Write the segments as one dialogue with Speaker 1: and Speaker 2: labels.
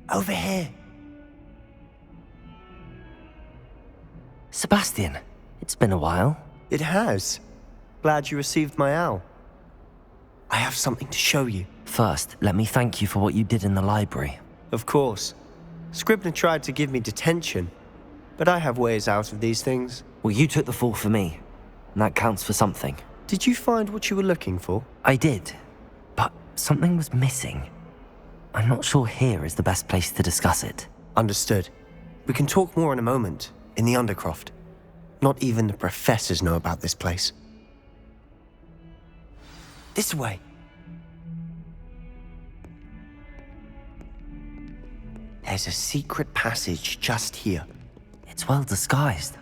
Speaker 1: Over here.
Speaker 2: Sebastian, it's been a while.
Speaker 1: It has. Glad you received my owl. I have something to show you.
Speaker 2: First, let me thank you for what you did in the library.
Speaker 1: Of course. Scribner tried to give me detention, but I have ways out of these things.
Speaker 2: Well, you took the fall for me, and that counts for something.
Speaker 1: Did you find what you were looking for?
Speaker 2: I did, but something was missing. I'm not sure here is the best place to discuss it.
Speaker 1: Understood. We can talk more in a moment, in the Undercroft. Not even the professors know about this place. This way. There's a secret passage just here.
Speaker 2: It's well disguised.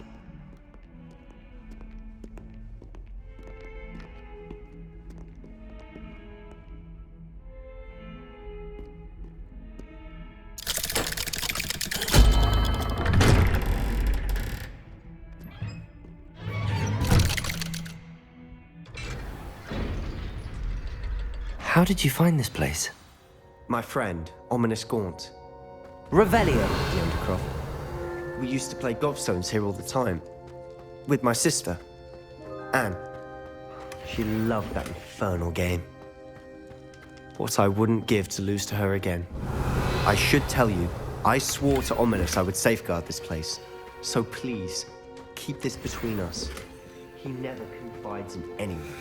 Speaker 2: How did you find this place?
Speaker 1: My friend, Ominous Gaunt.
Speaker 2: Revelio.
Speaker 1: The Undercroft. We used to play gobstones here all the time. With my sister, Anne. She loved that infernal game. What I wouldn't give to lose to her again. I should tell you, I swore to Ominous I would safeguard this place. So please, keep this between us. He never confides in anyone.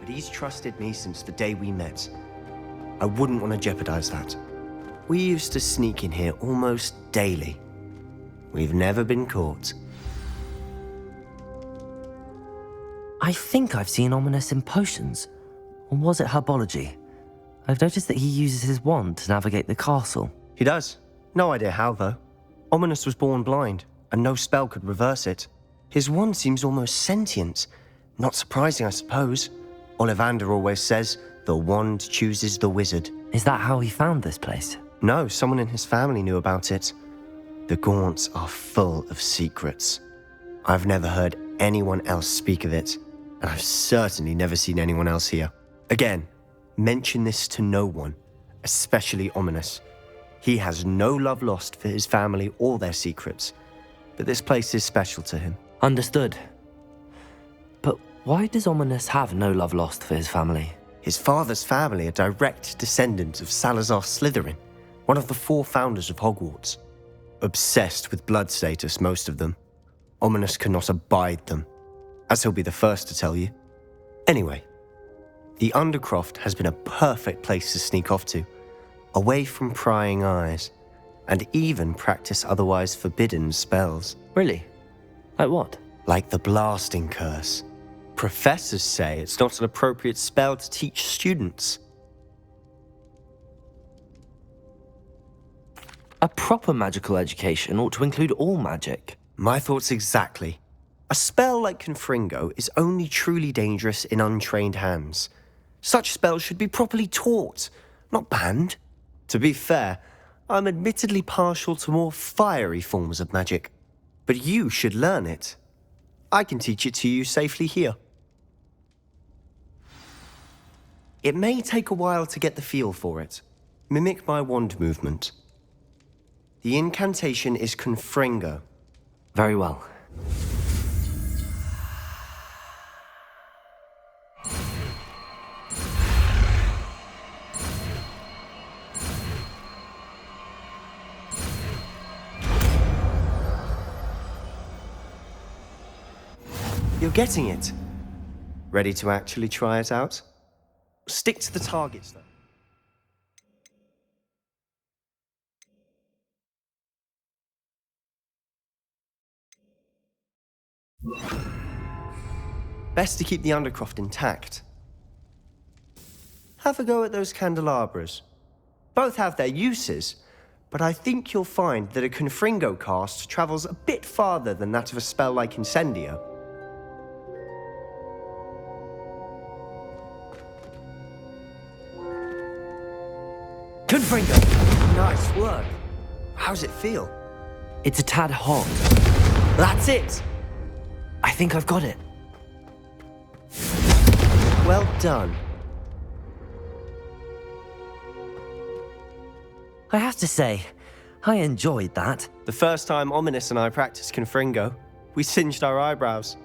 Speaker 1: But he's trusted me since the day we met. I wouldn't want to jeopardize that. We used to sneak in here almost daily. We've never been caught.
Speaker 2: I think I've seen Ominous in potions. Or was it herbology? I've noticed that he uses his wand to navigate the castle.
Speaker 1: He does. No idea how, though. Ominous was born blind, and no spell could reverse it. His wand seems almost sentient. Not surprising, I suppose. Ollivander always says, the wand chooses the wizard.
Speaker 2: Is that how he found this place?
Speaker 1: No, someone in his family knew about it. The Gaunts are full of secrets. I've never heard anyone else speak of it, and I've certainly never seen anyone else here. Again, mention this to no one, especially Ominous. He has no love lost for his family or their secrets, but this place is special to him.
Speaker 2: Understood. But why does Ominous have no love lost for his family?
Speaker 1: His father's family are direct descendants of Salazar Slytherin, one of the 4 founders of Hogwarts. Obsessed with blood status, most of them. Ominous cannot abide them, as he'll be the first to tell you. Anyway, the Undercroft has been a perfect place to sneak off to, away from prying eyes, and even practice otherwise forbidden spells.
Speaker 2: Really? Like what?
Speaker 1: Like the blasting curse. Professors say it's not an appropriate spell to teach students.
Speaker 2: A proper magical education ought to include all magic.
Speaker 1: My thoughts exactly. A spell like Confringo is only truly dangerous in untrained hands. Such spells should be properly taught, not banned. To be fair, I'm admittedly partial to more fiery forms of magic. But you should learn it. I can teach it to you safely here. It may take a while to get the feel for it. Mimic my wand movement. The incantation is Confringo.
Speaker 2: Very well.
Speaker 1: You're getting it. Ready to actually try it out? Stick to the targets, though. Best to keep the Undercroft intact. Have a go at those candelabras. Both have their uses, but I think you'll find that a Confringo cast travels a bit farther than that of a spell like Incendio. Confringo! Nice work. How's it feel?
Speaker 2: It's a tad hot.
Speaker 1: That's it!
Speaker 2: I think I've got it.
Speaker 1: Well done.
Speaker 2: I have to say, I enjoyed that.
Speaker 1: The first time Ominous and I practiced Confringo, we singed our eyebrows.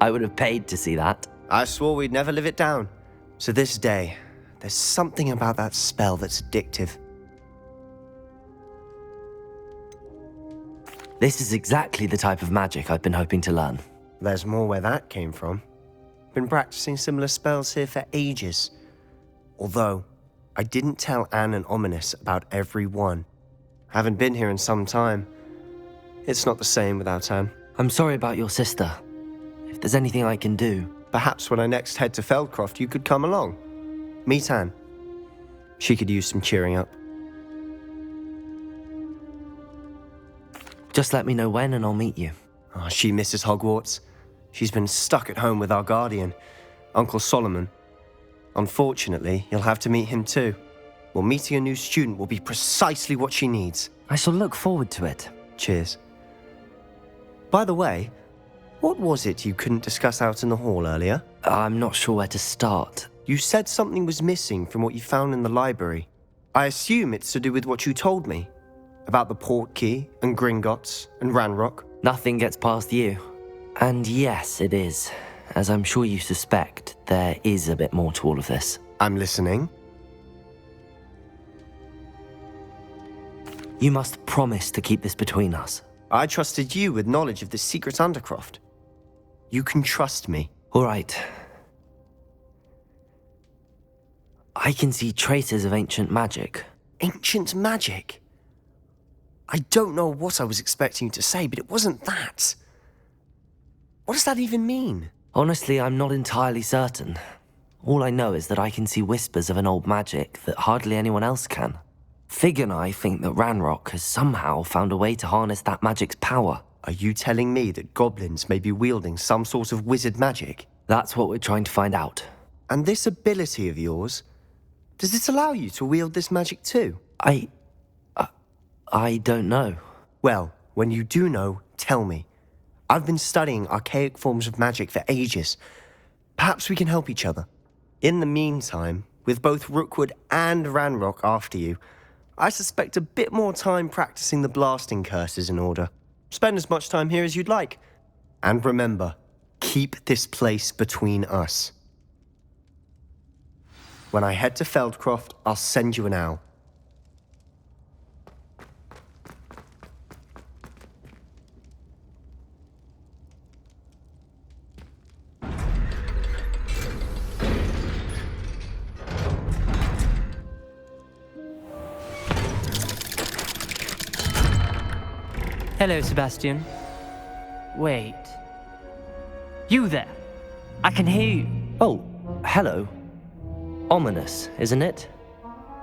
Speaker 2: I would have paid to see that.
Speaker 1: I swore we'd never live it down. So this day, there's something about that spell that's addictive.
Speaker 2: This is exactly the type of magic I've been hoping to learn.
Speaker 1: There's more where that came from. Been practicing similar spells here for ages. Although, I didn't tell Anne and Ominous about every one. Haven't been here in some time. It's not the same without Anne.
Speaker 2: I'm sorry about your sister. If there's anything I can do...
Speaker 1: Perhaps when I next head to Feldcroft, you could come along. Meet Anne. She could use some cheering up.
Speaker 2: Just let me know when and I'll meet you.
Speaker 1: Oh, she misses Hogwarts. She's been stuck at home with our guardian, Uncle Solomon. Unfortunately, you'll have to meet him too. Well, meeting a new student will be precisely what she needs.
Speaker 2: I shall look forward to it.
Speaker 1: Cheers. By the way, what was it you couldn't discuss out in the hall earlier?
Speaker 2: I'm not sure where to start.
Speaker 1: You said something was missing from what you found in the library. I assume it's to do with what you told me. About the Portkey, and Gringotts, and Ranrock.
Speaker 2: Nothing gets past you. And yes, it is. As I'm sure you suspect, there is a bit more to all of this.
Speaker 1: I'm listening.
Speaker 2: You must promise to keep this between us.
Speaker 1: I trusted you with knowledge of the secret Undercroft. You can trust me.
Speaker 2: All right. I can see traces of ancient magic.
Speaker 1: Ancient magic? I don't know what I was expecting you to say, but it wasn't that. What does that even mean?
Speaker 2: Honestly, I'm not entirely certain. All I know is that I can see whispers of an old magic that hardly anyone else can. Fig and I think that Ranrock has somehow found a way to harness that magic's power.
Speaker 1: Are you telling me that goblins may be wielding some sort of wizard magic?
Speaker 2: That's what we're trying to find out.
Speaker 1: And this ability of yours, does it allow you to wield this magic too?
Speaker 2: I don't know.
Speaker 1: Well, when you do know, tell me. I've been studying archaic forms of magic for ages. Perhaps we can help each other. In the meantime, with both Rookwood and Ranrock after you, I suspect a bit more time practicing the blasting curse is in order. Spend as much time here as you'd like. And remember, keep this place between us. When I head to Feldcroft, I'll send you an owl.
Speaker 3: Hello, Sebastian. Wait. You there? I can hear you.
Speaker 2: Oh, hello. Ominous, isn't it?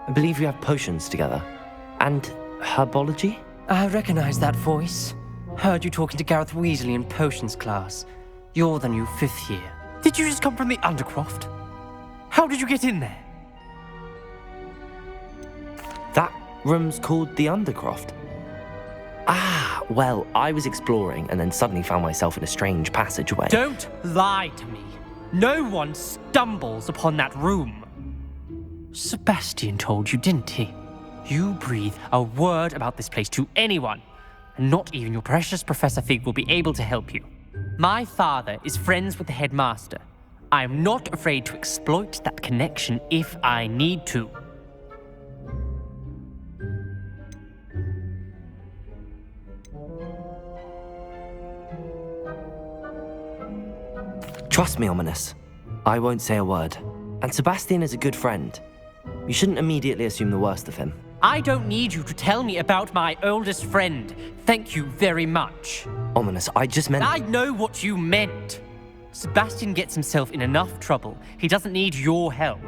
Speaker 2: I believe we have potions together. And herbology?
Speaker 3: I recognize that voice. Heard you talking to Gareth Weasley in potions class. You're the new 5th year. Did you just come from the Undercroft? How did you get in there?
Speaker 2: That room's called the Undercroft. Ah, well, I was exploring and then suddenly found myself in a strange passageway.
Speaker 3: Don't lie to me. No one stumbles upon that room. Sebastian told you, didn't he? You breathe a word about this place to anyone, and not even your precious Professor Fig will be able to help you. My father is friends with the headmaster. I am not afraid to exploit that connection if I need to.
Speaker 2: Trust me, Ominous. I won't say a word. And Sebastian is a good friend. You shouldn't immediately assume the worst of him.
Speaker 3: I don't need you to tell me about my oldest friend. Thank you very much.
Speaker 2: Ominous, I just meant...
Speaker 3: I know what you meant. Sebastian gets himself in enough trouble. He doesn't need your help.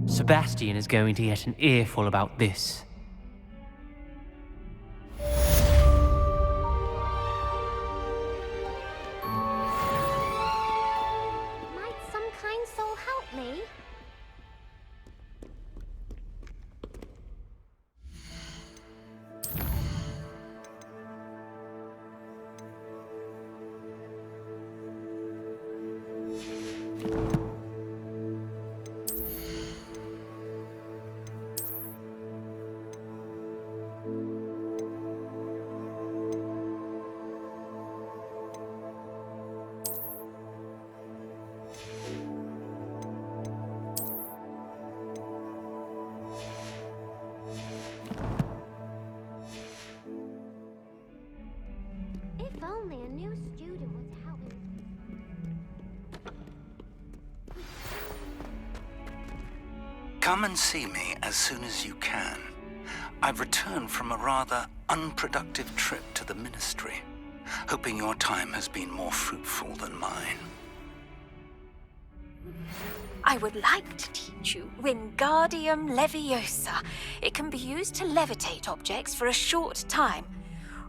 Speaker 3: Sebastian is going to get an earful about this.
Speaker 4: Might some kind soul help me? If only a new student were to help me.
Speaker 5: Come and see me as soon as you can. I've returned from a rather unproductive trip to the Ministry, hoping your time has been more fruitful than mine.
Speaker 6: I would like to teach you Wingardium Leviosa. It can be used to levitate objects for a short time.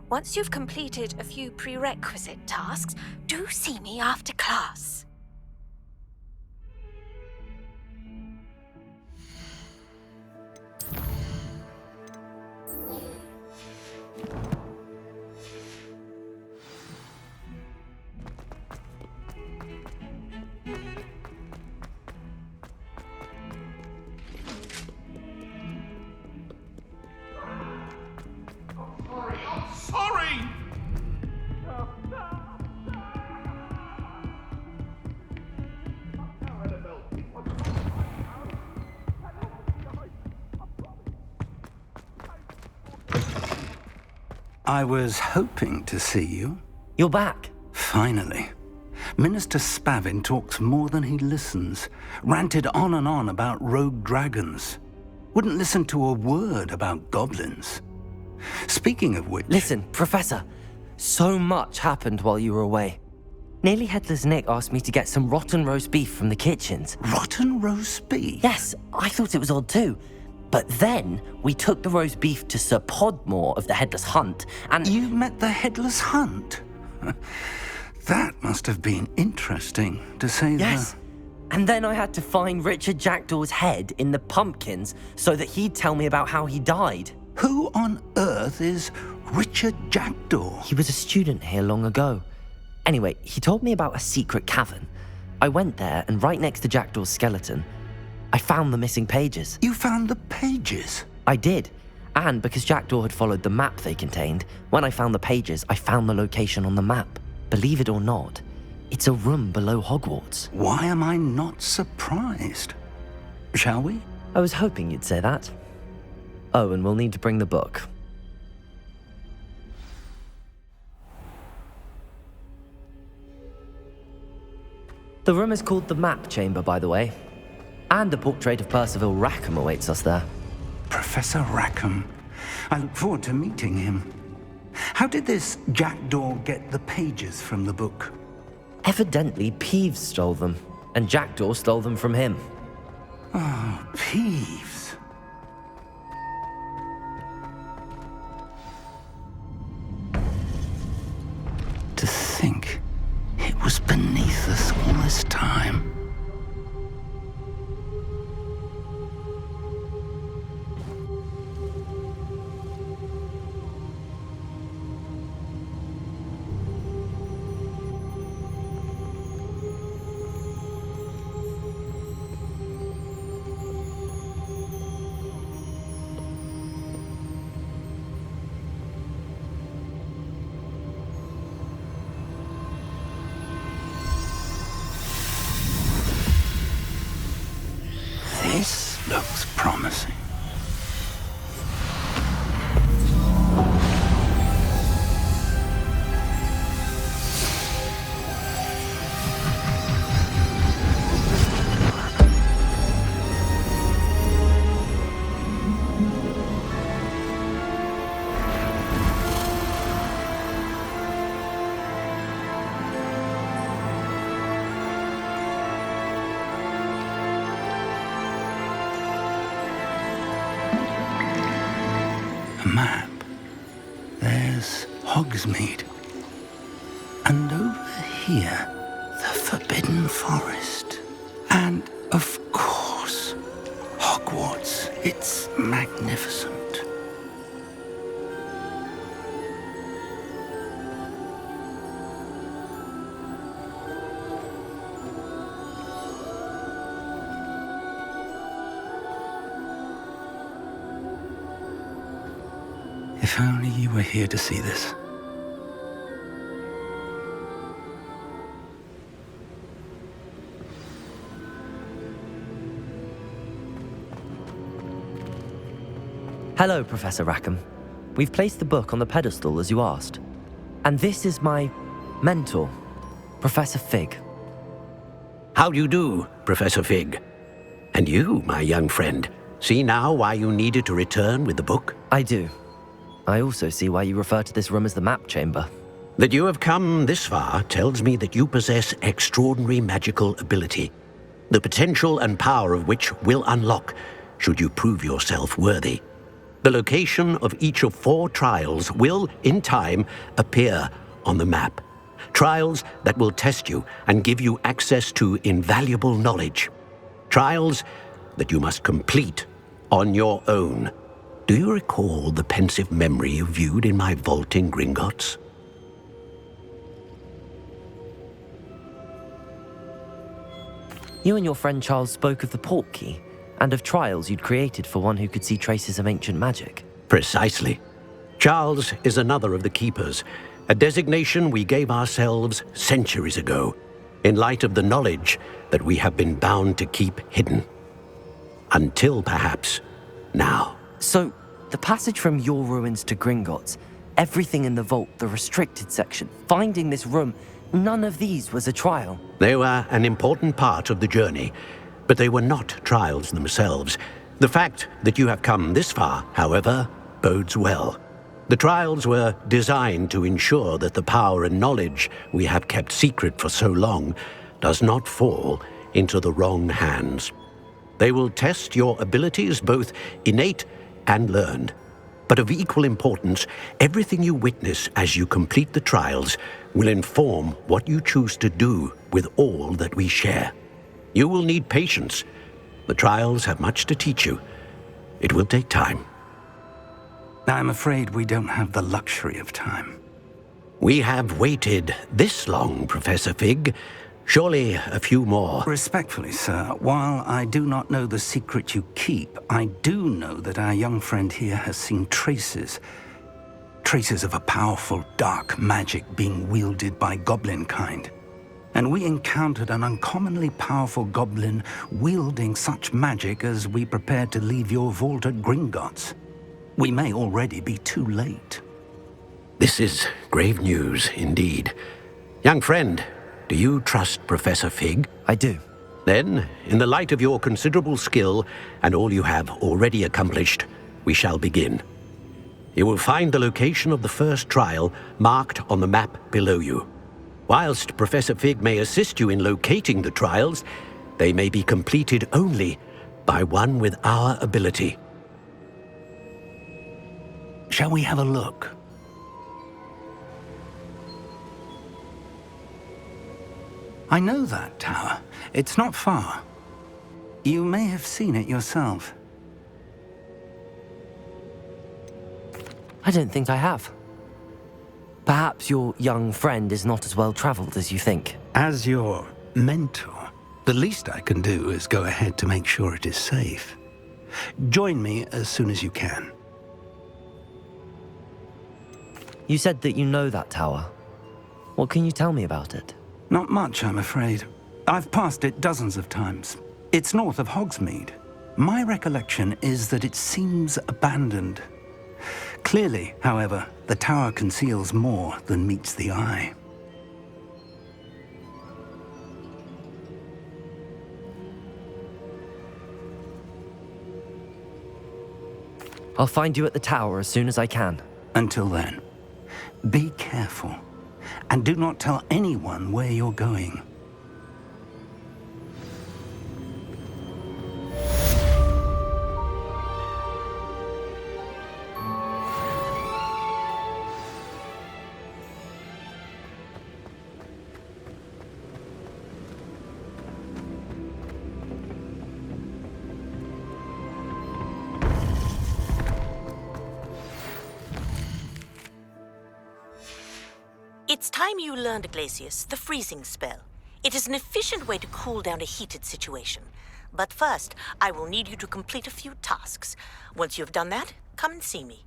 Speaker 6: Once you've completed a few prerequisite tasks, do see me after class.
Speaker 7: Sorry!
Speaker 5: I was hoping to see you.
Speaker 2: You're back.
Speaker 5: Finally. Minister Spavin talks more than he listens. Ranted on and on about rogue dragons. Wouldn't listen to a word about goblins. Speaking of which...
Speaker 2: Listen, Professor. So much happened while you were away. Nearly Headless Nick asked me to get some rotten roast beef from the kitchens.
Speaker 5: Rotten roast beef?
Speaker 2: Yes, I thought it was odd too. But then we took the roast beef to Sir Podmore of the Headless Hunt, and...
Speaker 5: You met the Headless Hunt? That must have been interesting, to say
Speaker 2: Yes. And then I had to find Richard Jackdaw's head in the pumpkins so that he'd tell me about how he died.
Speaker 5: Who on earth is Richard Jackdaw?
Speaker 2: He was a student here long ago. Anyway, he told me about a secret cavern. I went there, and right next to Jackdaw's skeleton, I found the missing pages.
Speaker 5: You found the pages?
Speaker 2: I did. And because Jackdaw had followed the map they contained, when I found the pages, I found the location on the map. Believe it or not, it's a room below Hogwarts.
Speaker 5: Why am I not surprised? Shall we?
Speaker 2: I was hoping you'd say that. Oh, and we'll need to bring the book. The room is called the Map Chamber, by the way. And a portrait of Percival Rackham awaits us there.
Speaker 5: Professor Rackham. I look forward to meeting him. How did this Jackdaw get the pages from the book?
Speaker 2: Evidently, Peeves stole them, and Jackdaw stole them from him.
Speaker 5: Oh, Peeves. To think it was beneath us all this time. map, there's Hogsmeade. And over here, the Forbidden Forest. And, of course, Hogwarts. It's magnificent. If only you were here to see this.
Speaker 2: Hello, Professor Rackham. We've placed the book on the pedestal as you asked. And this is my mentor, Professor Fig.
Speaker 7: How do you do, Professor Fig? And you, my young friend, see now why you needed to return with the book?
Speaker 2: I do. I also see why you refer to this room as the map chamber.
Speaker 7: That you have come this far tells me that you possess extraordinary magical ability, the potential and power of which will unlock should you prove yourself worthy. The location of each of 4 trials will, in time, appear on the map. Trials that will test you and give you access to invaluable knowledge. Trials that you must complete on your own. Do you recall the pensive memory you viewed in my vault in Gringotts?
Speaker 2: You and your friend Charles spoke of the Portkey and of trials you'd created for one who could see traces of ancient magic.
Speaker 7: Precisely. Charles is another of the Keepers, a designation we gave ourselves centuries ago, in light of the knowledge that we have been bound to keep hidden. Until perhaps now.
Speaker 2: So, the passage from your ruins to Gringotts, everything in the vault, the restricted section, finding this room, none of these was a trial.
Speaker 7: They were an important part of the journey, but they were not trials themselves. The fact that you have come this far, however, bodes well. The trials were designed to ensure that the power and knowledge we have kept secret for so long does not fall into the wrong hands. They will test your abilities, both innate and learned. But of equal importance, everything you witness as you complete the trials will inform what you choose to do with all that we share. You will need patience. The trials have much to teach you. It will take time.
Speaker 5: I'm afraid we don't have the luxury of time.
Speaker 7: We have waited this long, Professor Fig. Surely a few more.
Speaker 5: Respectfully, sir, while I do not know the secret you keep, I do know that our young friend here has seen traces of a powerful dark magic being wielded by goblin kind. And we encountered an uncommonly powerful goblin wielding such magic as we prepared to leave your vault at Gringotts. We may already be too late.
Speaker 7: This is grave news indeed. Young friend, do you trust Professor Fig?
Speaker 2: I do.
Speaker 7: Then, in the light of your considerable skill and all you have already accomplished, we shall begin. You will find the location of the first trial marked on the map below you. Whilst Professor Fig may assist you in locating the trials, they may be completed only by one with our ability.
Speaker 5: Shall we have a look? I know that tower. It's not far. You may have seen it yourself.
Speaker 2: I don't think I have. Perhaps your young friend is not as well traveled as you think.
Speaker 5: As your mentor, the least I can do is go ahead to make sure it is safe. Join me as soon as you can.
Speaker 2: You said that you know that tower. What can you tell me about it?
Speaker 5: Not much, I'm afraid. I've passed it dozens of times. It's north of Hogsmeade. My recollection is that it seems abandoned. Clearly, however, the tower conceals more than meets the eye.
Speaker 2: I'll find you at the tower as soon as I can.
Speaker 5: Until then, be careful, and do not tell anyone where you're going.
Speaker 8: It's time you learned, Glacius, the freezing spell. It is an efficient way to cool down a heated situation. But first, I will need you to complete a few tasks. Once you have done that, come and see me.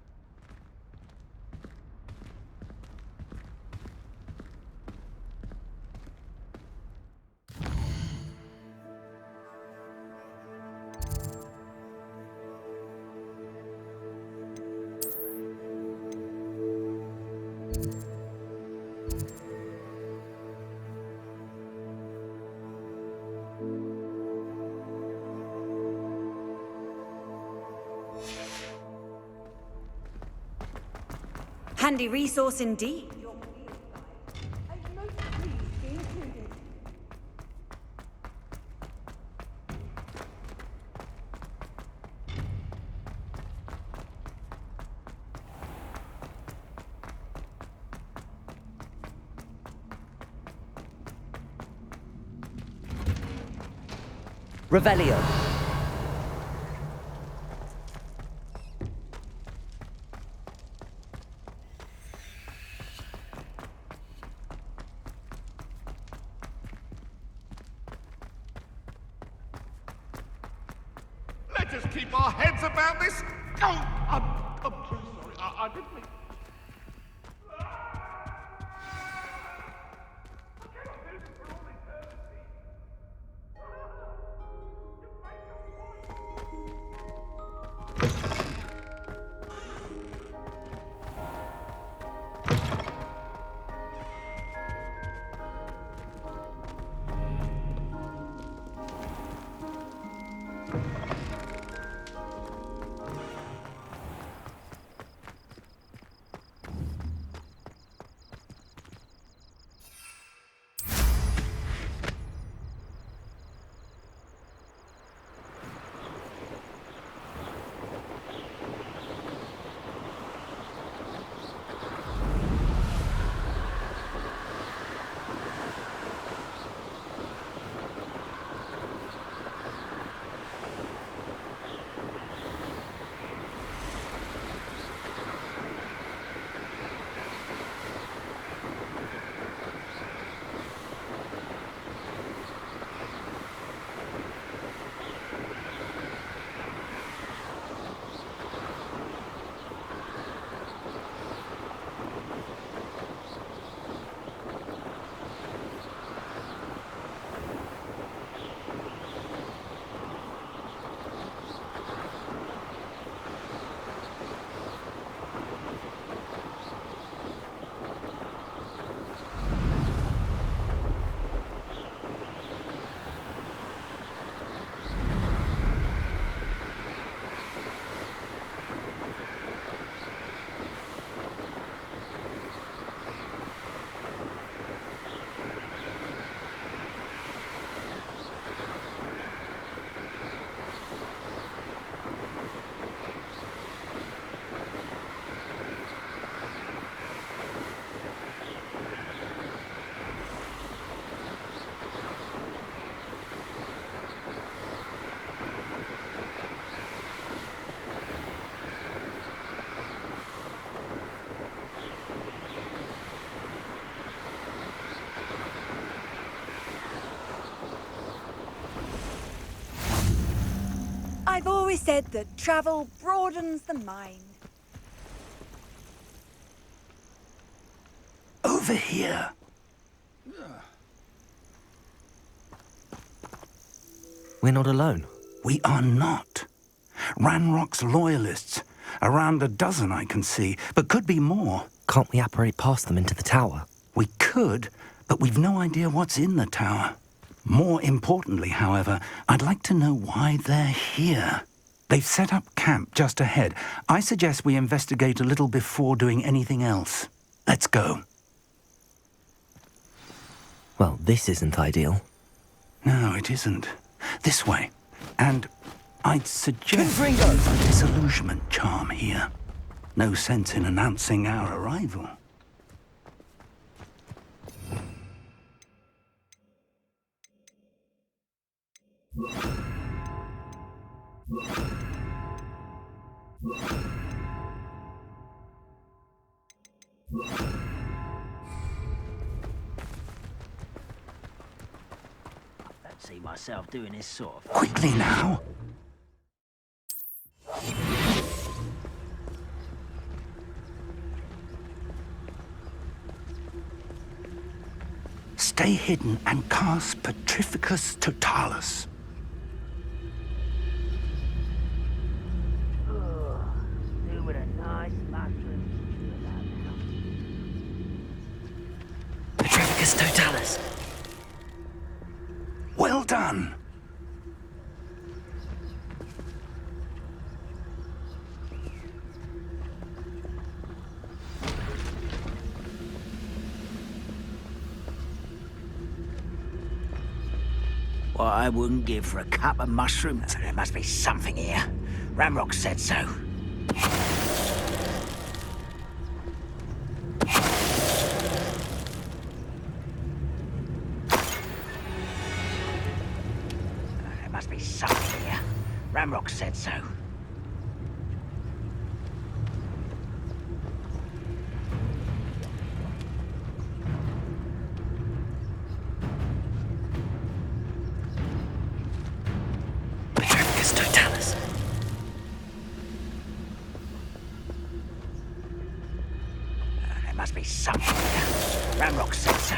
Speaker 9: Handy resource indeed.
Speaker 2: Revelio.
Speaker 10: Let us keep our heads about this. Oh, I'm too sorry. I didn't mean.
Speaker 9: I've always said that travel broadens the mind.
Speaker 5: Over here.
Speaker 2: We're not alone.
Speaker 5: We are not. Ranrock's loyalists. Around a dozen I can see, but could be more.
Speaker 2: Can't we apparate past them into the tower?
Speaker 5: We could, but we've no idea what's in the tower. More importantly, however, I'd like to know why they're here. They've set up camp just ahead. I suggest we investigate a little before doing anything else. Let's go.
Speaker 2: Well, this isn't ideal.
Speaker 5: No, it isn't. This way. And I'd suggest
Speaker 2: Confringo!
Speaker 5: a disillusionment charm here. No sense in announcing our arrival.
Speaker 11: can't see myself doing this sort of...
Speaker 5: Quickly now. Stay hidden and cast Petrificus Totalis.
Speaker 11: Do with a nice mushroom.
Speaker 2: Petrificus Totalis.
Speaker 5: Well done.
Speaker 11: What I wouldn't give for a cup of mushrooms. There must be something here. Ramrock said so. There must be something here. Ramrock said so.
Speaker 2: Petrificus Totalis.
Speaker 11: There must be something here. Ramrock said so.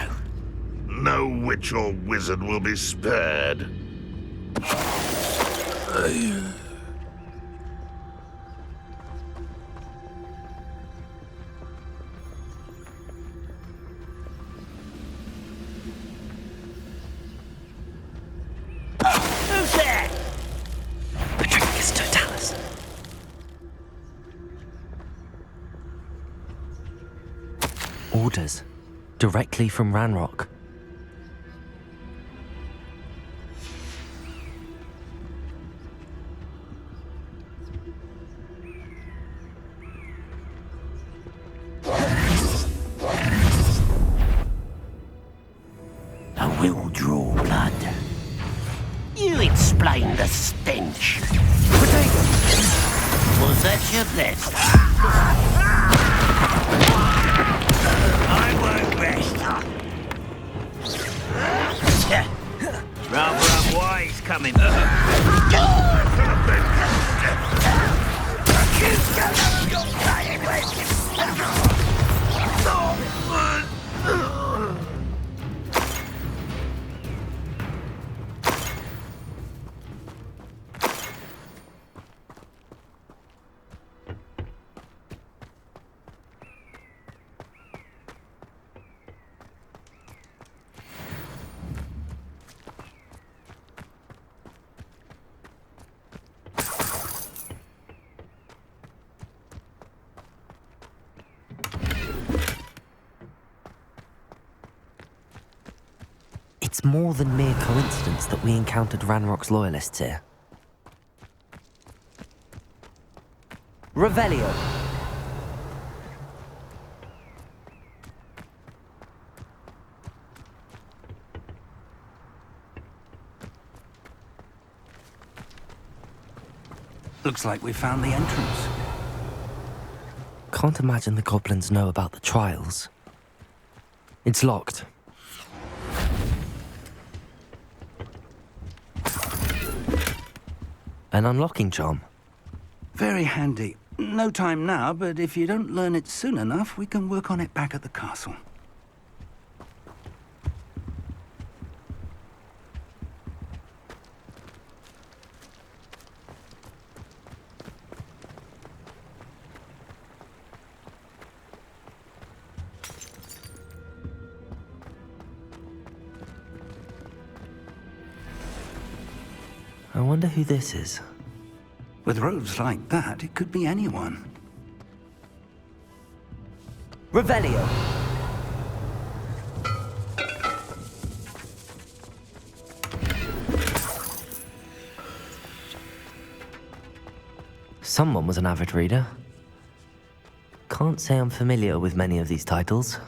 Speaker 10: No witch or wizard will be spared.
Speaker 11: Who's there?
Speaker 2: Petrificus Totalis. Orders. Directly from Ranrock.
Speaker 11: I will draw blood. You explain the stench. Was that your best? I won't rest. Rather unwise coming.
Speaker 2: It's more than mere coincidence that we encountered Ranrock's loyalists here. Revelio.
Speaker 5: Looks like we found the entrance.
Speaker 2: Can't imagine the goblins know about the trials. It's locked. An unlocking charm.
Speaker 5: Very handy. No time now, but if you don't learn it soon enough, we can work on it back at the castle.
Speaker 2: I wonder who this is.
Speaker 5: With robes like that, it could be anyone.
Speaker 2: Revelio. Someone was an avid reader. Can't say I'm familiar with many of these titles.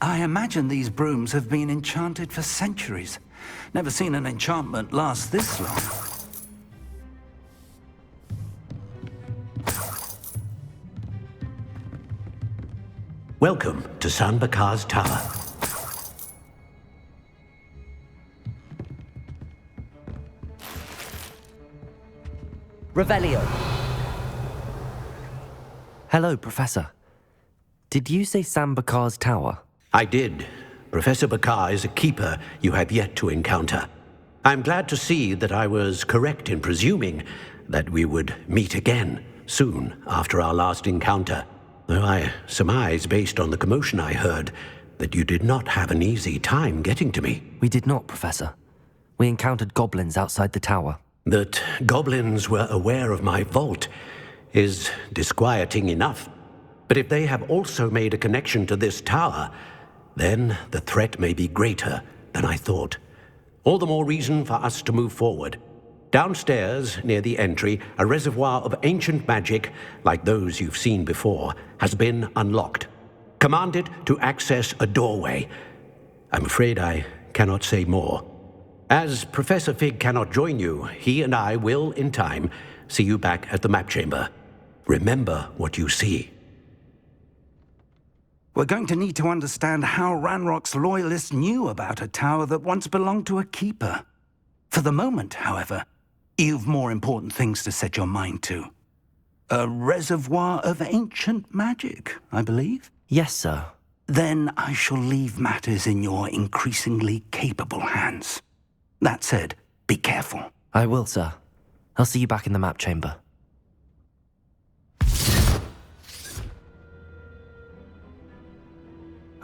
Speaker 5: I imagine these brooms have been enchanted for centuries. Never seen an enchantment last this long.
Speaker 7: Welcome to San Bakar's Tower.
Speaker 2: Revelio. Hello, Professor. Did you say San Bakar's Tower?
Speaker 7: I did. Professor Bakar is a keeper you have yet to encounter. I'm glad to see that I was correct in presuming that we would meet again soon after our last encounter. Though I surmise, based on the commotion I heard, that you did not have an easy time getting to me.
Speaker 2: We did not, Professor. We encountered goblins outside the tower.
Speaker 7: That goblins were aware of my vault is disquieting enough. But if they have also made a connection to this tower, then the threat may be greater than I thought. All the more reason for us to move forward. Downstairs, near the entry, a reservoir of ancient magic, like those you've seen before, has been unlocked. Command it to access a doorway. I'm afraid I cannot say more. As Professor Fig cannot join you, he and I will, in time, see you back at the map chamber. Remember what you see.
Speaker 5: We're going to need to understand how Ranrock's loyalists knew about a tower that once belonged to a keeper. For the moment, however, you've more important things to set your mind to. A reservoir of ancient magic, I believe?
Speaker 2: Yes, sir.
Speaker 5: Then I shall leave matters in your increasingly capable hands. That said, be careful.
Speaker 2: I will, sir. I'll see you back in the map chamber.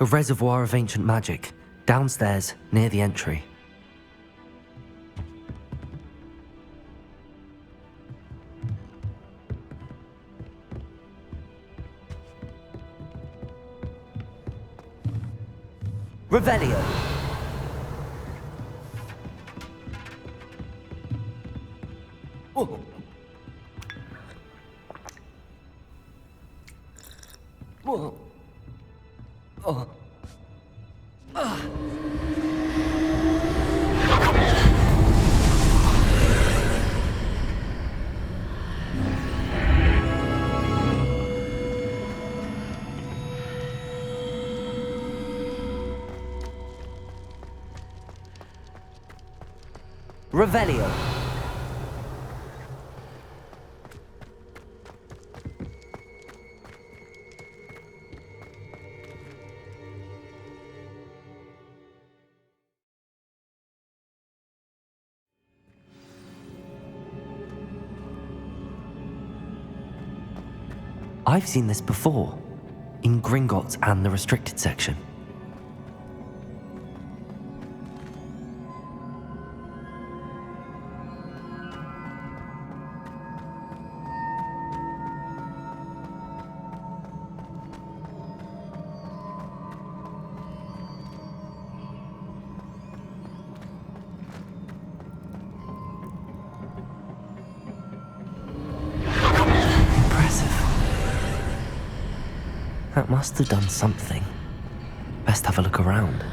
Speaker 2: A reservoir of ancient magic, downstairs, near the entry. Revelio. Oh. Whoa. Oh. Revelio. I've seen this before, in Gringotts and the restricted section. That must have done something. Best have a look around.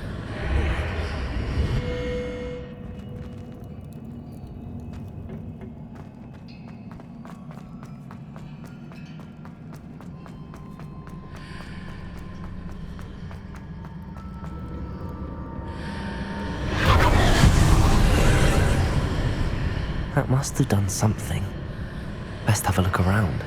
Speaker 2: That must have done something. Best have a look around.